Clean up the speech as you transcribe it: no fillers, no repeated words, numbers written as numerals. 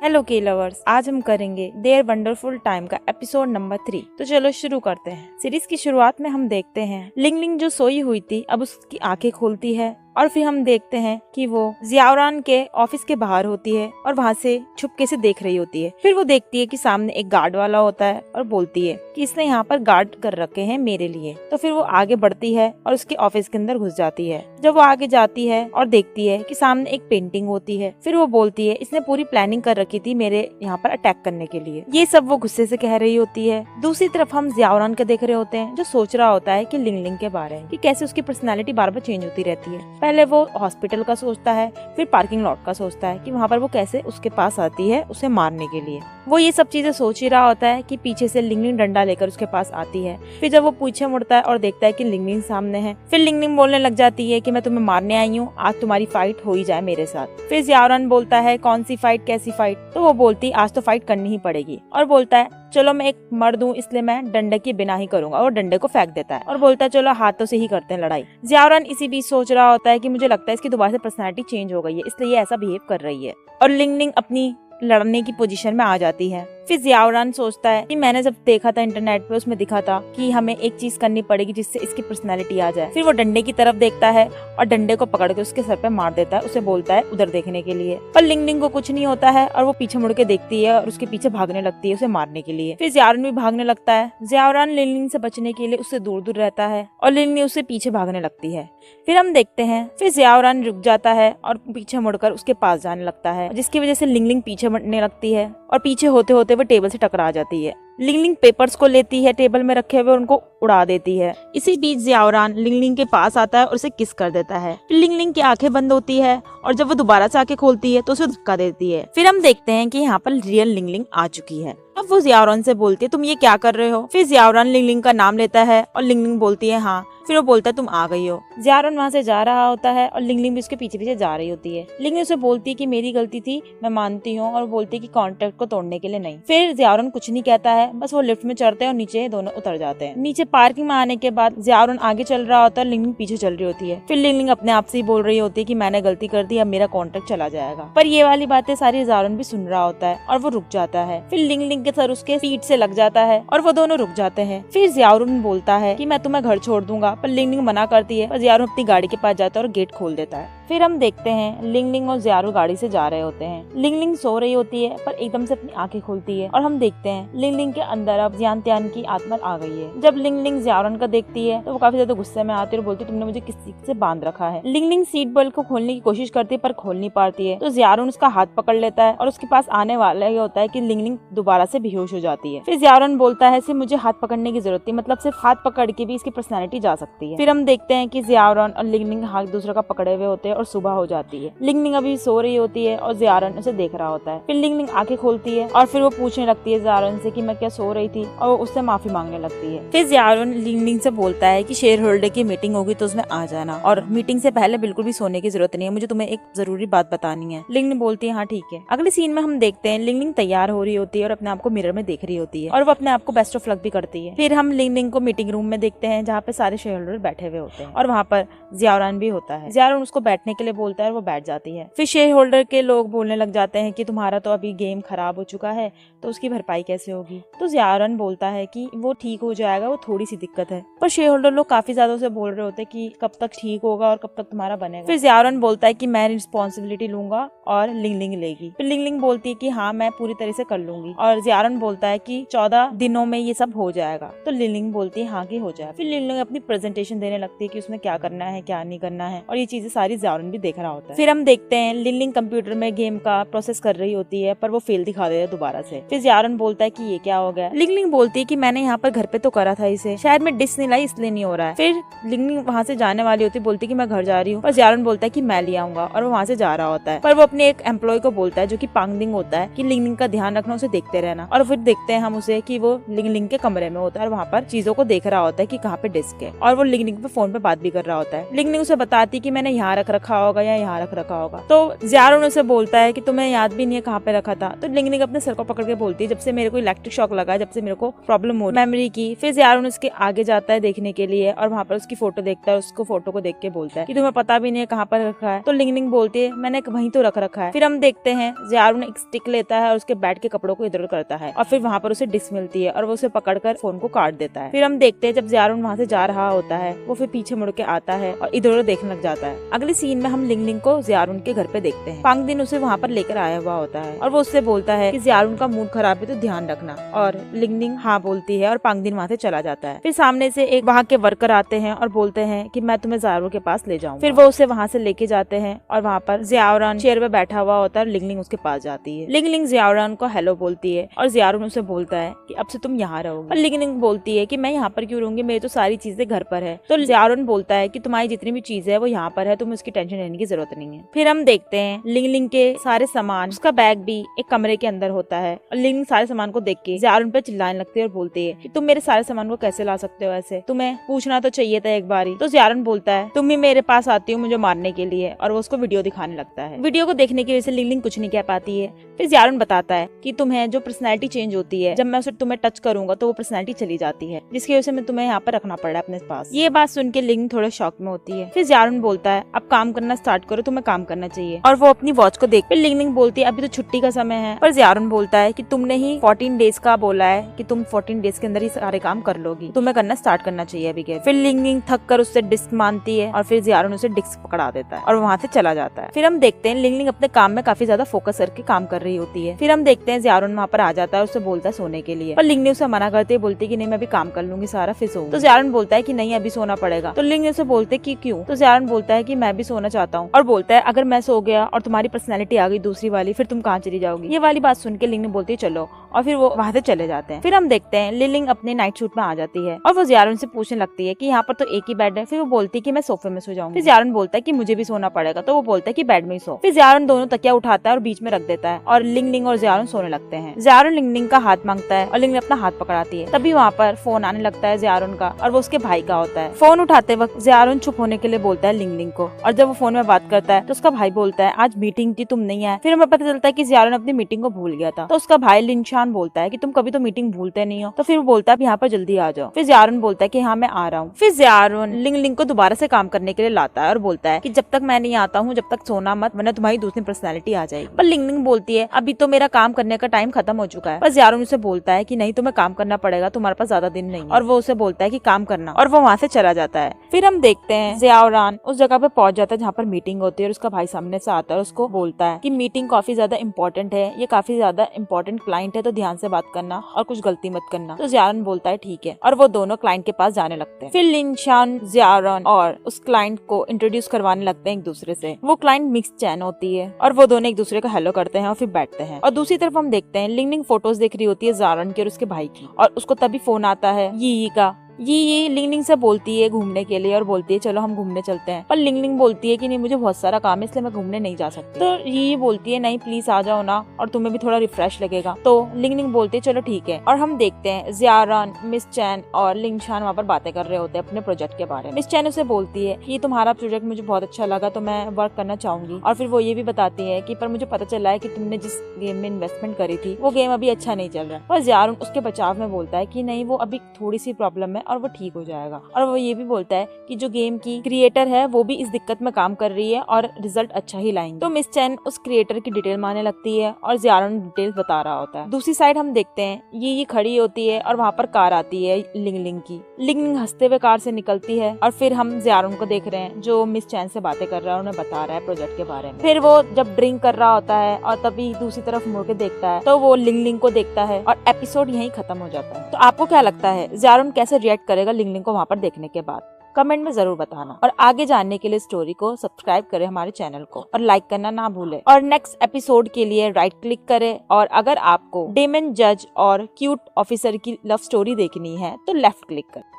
Hello के lovers, आज हम करेंगे देयर वंडरफुल टाइम का एपिसोड नंबर 3। तो चलो शुरू करते हैं। सीरीज की शुरुआत में हम देखते हैं लिंग लिंग जो सोई हुई थी अब उसकी आंखें खुलती है और फिर हम देखते हैं कि वो जियाओरान के ऑफिस के बाहर होती है और वहाँ से छुपके से देख रही होती है। फिर वो देखती है कि सामने एक गार्ड वाला होता है और बोलती है कि इसने यहाँ पर गार्ड कर रखे हैं मेरे लिए। तो फिर वो आगे बढ़ती है और उसके ऑफिस के अंदर घुस जाती है। जब वो आगे जाती है और देखती है कि सामने एक पेंटिंग होती है, फिर वो बोलती है इसने पूरी प्लानिंग कर रखी थी मेरे यहाँ पर अटैक करने के लिए। ये सब वो गुस्से से कह रही होती है। दूसरी तरफ हम जियाओरान के देख रहे होते हैं जो सोच रहा होता है कि लिंग लिंग के बारे में, कि कैसे उसकी पर्सनैलिटी बार बार चेंज होती रहती है। पहले वो हॉस्पिटल का सोचता है, फिर पार्किंग लॉट का सोचता है कि वहाँ पर वो कैसे उसके पास आती है उसे मारने के लिए। वो ये सब चीजें सोच ही रहा होता है कि पीछे से लिंग लिंग डंडा लेकर उसके पास आती है। फिर जब वो पीछे मुड़ता है और देखता है कि लिंग लिंग सामने है, फिर लिंग लिंग बोलने लग जाती है कि मैं तुम्हें मारने आई हूँ, आज तुम्हारी फाइट हो ही जाए मेरे साथ। फिर जियाओरान बोलता है कौन सी फाइट, कैसी फाइट? तो वो बोलती आज तो फाइट करनी ही पड़ेगी और बोलता है चलो मैं एक मर्द हूँ इसलिए मैं डंडे के बिना ही करूंगा, और डंडे को फेंक देता है और बोलता है चलो हाथों से ही करते हैं लड़ाई। जियाओरान इसी बीच सोच रहा होता है कि मुझे लगता है इसकी दोबारा से पर्सनैलिटी चेंज हो गई है, इसलिए ये ऐसा बिहेव कर रही है। और लिंग लिंग अपनी लड़ने की पोजीशन में आ जाती है। फिर जियाओरान सोचता है कि मैंने जब देखा था इंटरनेट पे उसमें दिखा था कि हमें एक चीज करनी पड़ेगी जिससे इसकी पर्सनैलिटी आ जाए। फिर वो डंडे की तरफ देखता है और डंडे को पकड़ के उसके सर पे मार देता है। उसे बोलता है उधर देखने के लिए, पर लिंग लिंग को कुछ नहीं होता है और वो पीछे मुड़ के देखती है और उसके पीछे भागने लगती है उसे मारने के लिए। फिर जियाओरान भी भागने लगता है। जियाओरान लिंग लिंग से बचने के लिए उससे दूर दूर रहता है और लिंग लिंग उससे पीछे भागने लगती है। फिर हम देखते हैं फिर जियाओरान रुक जाता है और पीछे मुड़कर उसके पास जाने लगता है, जिसकी वजह से लिंग लिंग पीछे बढ़ने लगती है और पीछे होते होते वो टेबल से टकरा जाती है। लिंग लिंग पेपर्स को लेती है टेबल में रखे हुए, उनको उड़ा देती है। इसी बीच जियाओरान लिंग लिंग के पास आता है और उसे किस कर देता है। फिर लिंग लिंग की आंखें बंद होती है और जब वो दोबारा से आंखें खोलती है तो उसे धक्का देती है। फिर हम देखते हैं कि यहाँ पर रियल लिंग लिंग आ चुकी है। अब वो जियाओरान से बोलती है तुम ये क्या कर रहे हो? फिर जियाओरान लिंग लिंग का नाम लेता है और लिंग लिंग बोलती है हाँ। फिर वो बोलता है तुम आ गई हो। जियाओरान वहाँ से जा रहा होता है और लिंग लिंग भी उसके पीछे पीछे जा रही होती है। लिंग लिंग उसे बोलती है कि मेरी गलती थी, मैं मानती हूँ, और बोलती है कि कॉन्ट्रैक्ट को तोड़ने के लिए नहीं। फिर जियाओरान कुछ नहीं कहता है, बस वो लिफ्ट में चढ़ते हैं और नीचे दोनों उतर जाते हैं। नीचे पार्किंग में आने के बाद जियाओरान आगे चल रहा होता है, लिंग लिंग पीछे चल रही होती है। फिर लिंग लिंग अपने आप से ही बोल रही होती है कि मैंने गलती कर दी, अब मेरा कॉन्ट्रैक्ट चला जाएगा। पर ये वाली बातें सारी जियाओरान भी सुन रहा होता है और वो रुक जाता है। फिर लिंग लिंग के सर उसके सीट से लग जाता है और वो दोनों रुक जाते हैं। फिर जियाओरान बोलता है कि मैं तुम्हें घर छोड़ दूंगा, पर लिंग लिंग मना करती है। पर जियाओरान अपनी गाड़ी के पास जाता है और गेट खोल देता है। फिर हम देखते हैं लिंग लिंग और जियाओरान गाड़ी से जा रहे होते हैं। लिंग लिंग सो रही होती है पर एकदम से अपनी आंखें खुलती है और हम देखते हैं लिंग लिंग के अंदर अब जियान त्यान की आत्मा आ गई है। जब लिंग लिंग जियाओरान का देखती है तो वो काफी ज्यादा गुस्से में आती है और बोलती है तुमने मुझे किस चीज से बांध रखा है। लिंग लिंग सीट बेल्ट को खोलने की कोशिश करती है पर खोल नहीं पाती है। तो जियाओरान उसका हाथ पकड़ लेता है और उसके पास आने वाला ही होता है कि लिंग लिंग दोबारा से बेहोश हो जाती है। फिर जियाओरान बोलता है सिर्फ मुझे हाथ पकड़ने की जरूरत थी, मतलब सिर्फ हाथ पकड़ के भी इसकी पर्सनैलिटी जा सकती है। फिर हम देखते हैं कि जियाओरान और लिंग लिंग हाथ दूसरे का पकड़े हुए होते हैं और सुबह हो जाती है। लिंग लिंग अभी सो रही होती है और जियाओरान उसे देख रहा होता है। फिर लिंग लिंग आंखें खोलती है और फिर वो पूछने लगती है जियाओरान से कि मैं क्या सो रही थी, और वो उससे माफी मांगने लगती है। फिर जियाओरान लिंग लिंग से बोलता है कि शेयर होल्डर की मीटिंग होगी तो उसमें आ जाना, और मीटिंग से पहले बिल्कुल भी सोने की जरूरत नहीं है, मुझे तुम्हें एक जरूरी बात बतानी है। लिंग लिंग बोलती है हाँ ठीक है। अगले सीन में हम देखते हैं लिंग लिंग तैयार हो रही होती है और अपने आप को मिरर में देख रही होती है और वो अपने आप को बेस्ट ऑफ लक भी करती है। फिर हम लिंग लिंग को मीटिंग रूम में देखते हैं जहाँ पे सारे शेयर होल्डर बैठे हुए होते हैं और वहाँ पर जियाओरान भी होता है। जियाओरान उसको बैठने के लिए बोलता है और वो बैठ जाती है। फिर शेयर होल्डर के लोग बोलने लग जाते हैं कि तुम्हारा तो अभी गेम खराब हो चुका है तो उसकी भरपाई कैसे होगी? तो जियाओरान बोलता है कि वो ठीक हो जाएगा, वो थोड़ी सी दिक्कत है। पर शेयर होल्डर लोग काफी ज्यादा उसे बोल रहे होते हैं कि कब तक ठीक होगा और कब तक तुम्हारा बनेगा। फिर जियाओरान बोलता है कि मैं रिस्पॉन्सिबिलिटी लूंगा और लिंग लिंग लेगी। फिर लिंग लिंग बोलती है कि हाँ मैं पूरी तरह से कर लूंगी, और जियाओरान बोलता है कि 14 दिनों में ये सब हो जाएगा। तो लिंग लिंग बोलती है हाँ कि हो जाएगा। फिर लिंग लिंग अपनी प्रेजेंटेशन देने लगती है कि उसमें क्या करना है क्या नहीं करना है, और ये चीजें सारी जियाओरान भी देख रहा होता है। फिर हम देखते हैं लिंग लिंग कंप्यूटर में गेम का प्रोसेस कर रही होती है पर वो फेल दिखा देता है दोबारा से। फिर जियाओरान बोलता है कि ये क्या हो गया? लिंग लिंग बोलती है कि मैंने यहाँ पर घर पे तो करा था इसे, शायद मैं डिश नहीं लाई इसलिए नहीं हो रहा है। फिर लिंग लिंग वहाँ से जाने वाली होती है, बोलती है कि मैं घर जा रही हूँ, और जियाओरान बोलता है कि मैं ले आऊंगा, और वो वहाँ से जा रहा होता है। पर वो अपने एक एम्प्लॉय को बोलता है जो कि पांगदिंग होता है कि लिंग लिंग का ध्यान रखना, उसे देखते रहना। और फिर देखते हैं हम उसे कि वो लिंग लिंग के कमरे में होता है और वहाँ पर चीजों को देख रहा होता है कि कहाँ पे डिस्क है, और वो लिंग लिंग पे फोन पे बात भी कर रहा होता है। लिंग लिंग उसे बताती है कि मैंने यहाँ रख रखा रखा होगा या यहाँ रख रखा होगा। तो ज़ियारुन उसे बोलता है कि तुम्हें याद भी नहीं है कहाँ पे रखा था। तो लिंग लिंग अपने सर को पकड़ के बोलती है जब से मेरे को इलेक्ट्रिक शॉक लगा, जब से मेरे को प्रॉब्लम हो मेमोरी की। फिर ज़ियारुन उसके आगे जाता है देखने के लिए और वहाँ पर उसकी फोटो देखता है। उसको फोटो को देख के बोलता है कि तुम्हें पता भी नहीं है कहाँ पर रखा है। तो लिंग लिंग बोलती है मैंने वहीं तो रख रखा है। फिर हम देखते हैं ज़ियारुन एक स्टिक लेता है और उसके बैट के कपड़ों को इधर उधर करता है और फिर वहाँ पर उसे डिस्क मिलती है और वो उसे पकड़कर फोन को काट देता है। फिर हम देखते हैं जब ज़ियारुन वहाँ से जा रहा होता है वो फिर पीछे मुड़ के आता है और इधर उधर देखने लग जाता है। अगली सीन में हम लिंग लिंग को ज़ियारुन के घर पे देखते हैं। पांग दिन उसे वहाँ पर लेकर आया हुआ होता है और वो उससे बोलता है कि ज़ियारुन का मूड खराब है तो ध्यान रखना। और लिंग लिंग हाँ बोलती है और पांग दिन वहाँ से चला जाता है। फिर सामने से एक वहाँ के वर्कर आते हैं और बोलते हैं कि मैं तुम्हें ज़ियारुन के पास ले जाऊँ। फिर वो उसे वहाँ से लेके जाते हैं और वहाँ पर ज़ियारुन चेयर पे बैठा हुआ होता है और लिंग लिंग उसके पास जाती है। लिंग लिंग ज़ियारुन को हेलो बोलती है और ज़ियारुन उसे बोलता है कि अब से तुम यहाँ रहोगे। और लिंग लिंग बोलती है कि मैं यहाँ पर क्यों रहूंगी, मेरी तो सारी चीजें घर पर है। तो ज़ियारुन बोलता है कि तुम्हारी जितनी भी चीजें है वो यहाँ पर है, तुम्हें उसकी टेंशन लेने की जरूरत नहीं है। फिर हम देखते हैं लिंग लिंग के सारे सामान, उसका बैग भी एक कमरे के अंदर होता है और लिंग लिंग सारे सामान को देख के ज़ियारुन पे चिल्लाने लगती है और बोलती है कि तुम मेरे सारे सामान को कैसे ला सकते हो, ऐसे तुम्हें पूछना तो चाहिए था एक बारी। तो ज़ियारुन बोलता है तुम ही मेरे पास आती हो मुझे मारने के लिए, और वो उसको वीडियो दिखाने लगता है। वीडियो को देखने की वजह से लिंग लिंग कुछ नहीं कह पाती है। फिर ज़ियारुन बताता है कि तुम्हें जो पर्सनैलिटी चेंज होती है, जब मैं उसे तुम्हें टच करूंगा तो वो पर्सनैलिटी चली जाती है, जिसकी वजह से मैं तुम्हें यहाँ पर रखना पड़ रहा है अपने पास। ये बात सुन के लिंग थोड़ा शॉक में होती है। फिर ज़ियारुन बोलता है अब काम करना स्टार्ट करो, तुम्हें काम करना चाहिए। और वो अपनी वॉच को देख, फिर लिंग लिंग बोलती है अभी तो छुट्टी का समय है। पर ज़ियारुन बोलता है कि तुमने ही 14 डेज का बोला है कि तुम 14 डेज के अंदर ही सारे काम कर लोगी, तुम्हें करना स्टार्ट करना चाहिए अभी के। फिर लिंग लिंग थक कर उससे डिस्क मानती है और फिर ज़ियारुन उसे डिस्क पकड़ा देता है और वहाँ से चला जाता है। फिर हम देखते हैं लिंग लिंग अपने काम में काफी ज्यादा फोकस करके काम कर रही होती है। फिर हम देखते हैं ज़ियारुन वहाँ पर आ जाता है, उससे बोलता है सोने के लिए, पर लिंग ने उसे मना करते है, बोलती है कि नहीं मैं अभी काम कर लूंगी सारा फिर सोऊंगी। तो ज़ियारुन बोलता है कि नहीं अभी सोना पड़ेगा। तो लिंग ने उसे बोलते कि क्यों? तो ज़ियारुन बोलता है कि मैं भी सोना चाहता हूँ और बोलता है अगर मैं सो गया और तुम्हारी पर्सनैलिटी आ गई दूसरी वाली, फिर तुम कहाँ चली जाओगी। ये वाली बात सुन के लिंग ने बोलती है चलो, और फिर वो वहाँ से चले जाते हैं। फिर हम देखते हैं लिंग अपने नाइट सूट में आ जाती है और वो ज़ियारुन से पूछने लगती है कि यहाँ पर तो एक ही बेड है। फिर वो बोलती है कि मैं सोफे में सो जाऊंगी। फिर ज़ियारुन बोलता है कि मुझे भी सोना पड़ेगा। तो वो बोलता है कि बेड में ही सो। फिर ज़ियारुन दोनों तकिया उठाता है और बीच में रख देता है और लिंग और ज़ियारुन सोने लगते हैं। ज़ियारुन लिंग का हाथ मांगता है और लिंग अपना हाथ पकड़ाती है। तभी वहाँ पर फोन आने लगता है ज़ियारुन का और वो उसके भाई का होता है। फोन उठाते वक्त ज़ियारुन चुप होने के लिए बोलता है लिंग को, और जब वो फोन में बात करता है तो उसका भाई बोलता है आज मीटिंग थी तुम नहीं आए। फिर हमें पता चलता है कि ज़ियारुन अपनी मीटिंग को भूल गया था। तो उसका भाई लिनशान बोलता है कि तुम कभी तो मीटिंग भूलते नहीं हो। तो फिर वो बोलता है यहाँ पर जल्दी आ जाओ। फिर ज़ियारुन बोलता है कि हाँ मैं आ रहा हूँ। फिर ज़ियारुन लिंग को दोबारा से काम करने के लिए लाता है और बोलता है कि जब तक मैं नहीं आता हूँ जब तक सोना मत, वरना तुम्हारी दूसरी पर्सनैलिटी आ जाएगी। पर लिंग बोलती है अभी तो मेरा काम करने का टाइम खत्म हो चुका है। पर ज़ियारुन उसे बोलता है कि नहीं तुम्हें काम करना पड़ेगा, तुम्हारे पास ज्यादा दिन नहीं है। और वो उसे बोलता है कि काम करना, और वो वहाँ से चला जाता है। फिर हम देखते हैं ज़ियारुन उस जगह पे पहुंच जाता है जहाँ पर मीटिंग होती है और उसका भाई सामने से आता है और उसको बोलता है कि मीटिंग काफी ज्यादा इंपॉर्टेंट है, ये काफी ज्यादा इंपॉर्टेंट क्लाइंट है तो ध्यान से बात करना और कुछ गलती मत करना। तो ज़ियारुन बोलता है ठीक है, और वो दोनों क्लाइंट के पास जाने लगते हैं। फिर लिनशान ज़ियारुन और उस क्लाइंट को इंट्रोड्यूस करवाने लगते हैं एक दूसरे से। वो क्लाइंट मिक्स चैन होती है और वो दोनों एक दूसरे को हेलो करते हैं और फिर बैठते हैं। और दूसरी तरफ हम देखते हैं लिंग फोटोज देख रही होती है ज़ियारुन की और उसके भाई की, और उसको तभी फोन आता है यी का। ये लिंग से बोलती है घूमने के लिए और बोलती है चलो हम घूमने चलते हैं। पर लिंग बोलती है कि नहीं मुझे बहुत सारा काम है इसलिए मैं घूमने नहीं जा सकती। तो ये बोलती है नहीं प्लीज आ जाओ ना, और तुम्हें भी थोड़ा रिफ्रेश लगेगा। तो लिंग बोलती है चलो ठीक है। और हम देखते हैं ज़ियारुन, मिस चैन और लिनशान वहाँ पर बातें कर रहे होते हैं अपने प्रोजेक्ट के बारे में। मिस चैन उसे बोलती है कि तुम्हारा प्रोजेक्ट मुझे बहुत अच्छा लगा तो मैं वर्क करना चाहूंगी। और फिर वो ये भी बताती है कि पर मुझे पता चला है कि तुमने जिस गेम में इन्वेस्टमेंट करी थी वो गेम अभी अच्छा नहीं चल रहा। पर ज़ियारुन उसके बचाव में बोलता है कि नहीं वो अभी थोड़ी सी प्रॉब्लम है और वो ठीक हो जाएगा। और वो ये भी बोलता है कि जो गेम की क्रिएटर है वो भी इस दिक्कत में काम कर रही है और रिजल्ट अच्छा ही लाएंगे। तो मिस चैन उस क्रिएटर की डिटेल मानने लगती है और ज़ियारुन डिटेल बता रहा होता है। दूसरी साइड हम देखते हैं ये खड़ी होती है और वहाँ पर कार आती है लिंग की। लिंग हंसते हुए कार से निकलती है और फिर हम ज़ियारुन को देख रहे हैं जो मिस चैन से बातें कर रहा है, उन्हें बता रहा है प्रोजेक्ट के बारे में। फिर वो जब ड्रिंक कर रहा होता है और तभी दूसरी तरफ मुड़ के देखता है तो वो लिंग को देखता है और एपिसोड यहीं खत्म हो जाता है। तो आपको क्या लगता है ज़ियारुन कैसे रिएक्ट करेगा लिंग को वहाँ पर देखने के बाद? कमेंट में जरूर बताना, और आगे जानने के लिए स्टोरी को सब्सक्राइब करें हमारे चैनल को और लाइक करना ना भूलें। और नेक्स्ट एपिसोड के लिए राइट क्लिक करें, और अगर आपको डेमन जज और क्यूट ऑफिसर की लव स्टोरी देखनी है तो लेफ्ट क्लिक करें।